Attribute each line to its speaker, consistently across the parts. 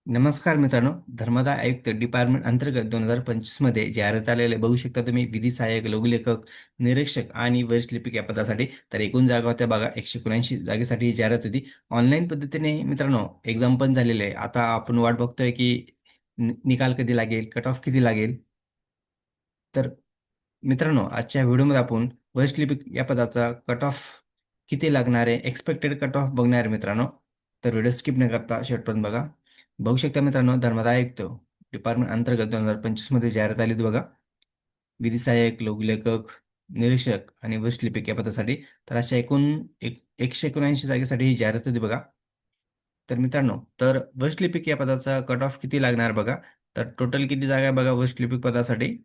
Speaker 1: नमस्कार मित्रांनो. धर्मादाय आयुक्त डिपार्टमेंट अंतर्गत 2025 मध्ये जाहिरात आलेले बघू शकता तुम्ही. विधी सहाय्यक, लघुलेखक, निरीक्षक आणि वरिष्ठ लिपिक या पदासाठी. तर एकूण जागा होत्या बघा 179 जागेसाठी ही जाहिरात होती. ऑनलाईन पद्धतीने मित्रांनो एक्झाम पण झालेले आहे. आता आपण वाट बघतोय की निकाल कधी लागेल, कट ऑफ किती लागेल. तर मित्रांनो आजच्या व्हिडिओमध्ये आपण वरिष्ठ लिपिक या पदाचा कट ऑफ किती लागणार आहे, एक्सपेक्टेड कट ऑफ बघणार आहे मित्रांनो. तर व्हिडिओ स्किप न करता शेवटपर्यंत बघा. बघू शकता मित्रांनो, धर्मादाय आयुक्त डिपार्टमेंट अंतर्गत 2025 मध्ये जाहिरात आली होती बघा. विधी सहाय्यक, लघुलेखक, निरीक्षक आणि वरिष्ठ लिपिक या पदासाठी. तर अशा एकूण 179 जागेसाठी ही जाहिरात होती बघा. तर मित्रांनो, तर वरिष्ठ लिपिक या पदाचा कट ऑफ किती लागणार बघा. तर टोटल किती जागा आहे बघा वरिष्ठ लिपिक पदासाठी.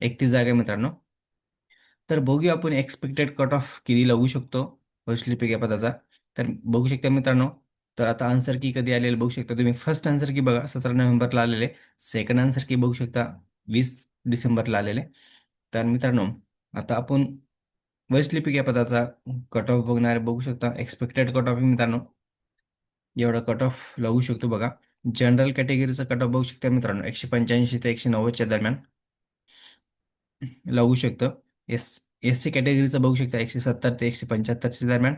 Speaker 1: 31 जागा आहे मित्रांनो. तर बघूया आपण एक्सपेक्टेड कट ऑफ किती लागू शकतो वरिष्ठ लिपिक या पदाचा. तर बघू शकता मित्रांनो. तर आता आन्सर की कधी आलेलं बघू शकता तुम्ही. फर्स्ट आन्सर की बघा 17 नोव्हेंबरला आलेले. सेकंड आन्सर की बघू शकता 20 डिसेंबरला आलेले. तर मित्रांनो, आता आपण वरिष्ठ लिपिक या पदाचा कट ऑफ बघणार बघू शकता. एक्सपेक्टेड कट ऑफ मित्रांनो एवढा कट ऑफ लागू शकतो बघा. जनरल कॅटेगरीचा कट ऑफ बघू शकता मित्रांनो 185 ते 190च्या दरम्यान लागू शकतं. एस एस सी कॅटेगरीचं बघू शकता 170 ते 175च्या दरम्यान.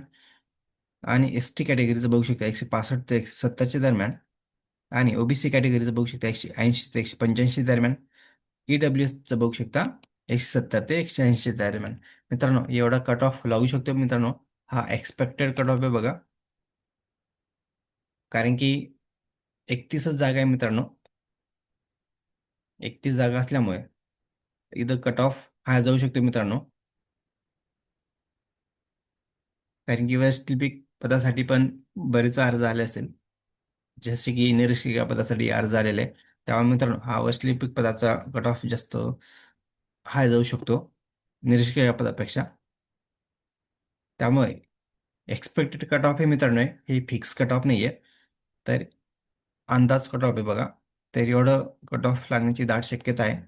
Speaker 1: आणि एस टी कॅटेगरीचं बघू शकता 165 ते 170च्या दरम्यान. आणि ओबीसी कॅटेगरीचं बघू शकता 180 ते 185 दरम्यान. ईडब्ल्यूएसचं बघू शकता 170 ते 180 दरम्यान. मित्रांनो एवढा कट ऑफ लागू शकतो मित्रांनो. हा एक्सपेक्टेड कट ऑफ आहे बघा. कारण की 31च जागा आहे मित्रांनो. 31 जागा असल्यामुळे इथं कट ऑफ हा जाऊ शकतो मित्रांनो. कारण की वैकल्पिक पदासाठी पण बरेच अर्ज आले असेल. जसे की निरीक्षक या पदासाठी अर्ज आलेले आहे. त्यामुळे मित्रांनो हा वैकल्पिक पदाचा कट ऑफ जास्त हाय जाऊ शकतो निरीक्षक या पदापेक्षा. त्यामुळे एक्सपेक्टेड कट ऑफ हे मित्रांनो हे फिक्स कट ऑफ नाही आहे. तर अंदाज कट ऑफ आहे बघा. तर एवढं कट ऑफ लागण्याची दाट शक्यता आहे.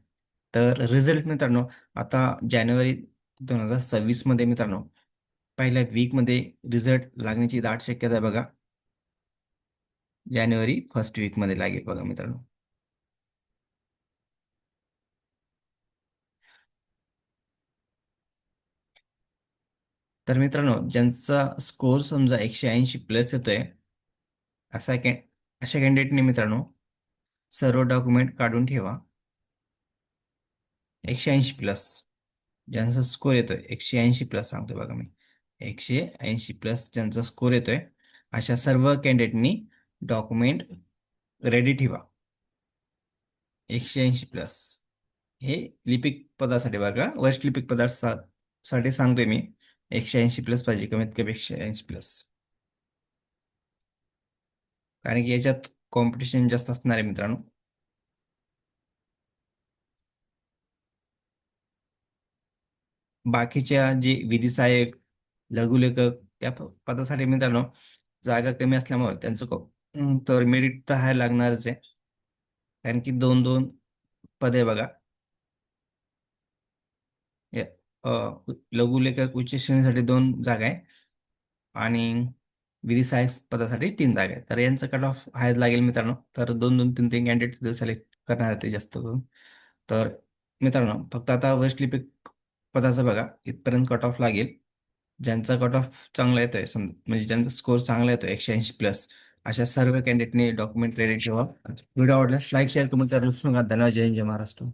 Speaker 1: तर रिझल्ट मित्रांनो आता जानेवारी 2026 मध्ये मित्रांनो पहिल्या वीकमध्ये रिझल्ट लागण्याची दाट शक्यता आहे बघा. जानेवारी फर्स्ट वीकमध्ये लागेल बघा मित्रांनो. तर मित्रांनो ज्यांचा स्कोर समजा 180 प्लस येतोय असा कॅ अशा कॅन्डिडेटने मित्रांनो सर्व डॉक्युमेंट काढून ठेवा. 180 प्लस ज्यांचा स्कोर येतोय 180 प्लस सांगतोय बघा मी. 180 प्लस ज्यांचा स्कोर येतोय अशा सर्व कॅन्डिडेटनी डॉक्युमेंट रेडी ठेवा. 180 प्लस हे लिपिक पदासाठी बघा. वरिष्ठ लिपिक पदासाठी सांगतोय मी. 180 प्लस पाहिजे, कमीत कमी 180 प्लस. कारण की याच्यात कॉम्पिटिशन जास्त असणार आहे मित्रांनो. बाकीच्या जे विधी सहाय्यक, लघुलेखक त्या पदासाठी मित्रांनो जागा कमी असल्यामुळे त्यांचं तर मेरिट तर हाय लागणारच आहे. कारण की दोन दोन पदे बघा. या, लघुलेखक उच्च श्रेणीसाठी 2 जागा आहे. आणि विधी सहाय्यक पदासाठी 3 जागा आहे. तर यांचं कट ऑफ हायच लागेल मित्रांनो. तर 2 2 3 3 कॅन्डिडेट सिलेक्ट करणार आहे ते जास्त करून. तर मित्रांनो फक्त आता वरिष्ठ लिपिक पदाचं बघा इथपर्यंत कट ऑफ लागेल. ज्यांचा कट ऑफ चांगला येतोय म्हणजे ज्यांचा स्कोर चांगला येतोय 180 प्लस अशा सर्व कॅन्डिडेटने डॉक्युमेंट रेडी ठेवा. व्हिडिओ आवडल्यास लाईक शेअर कमेंट करायला विसरू नका. धन्यवाद. जय हिंद, जय महाराष्ट्र.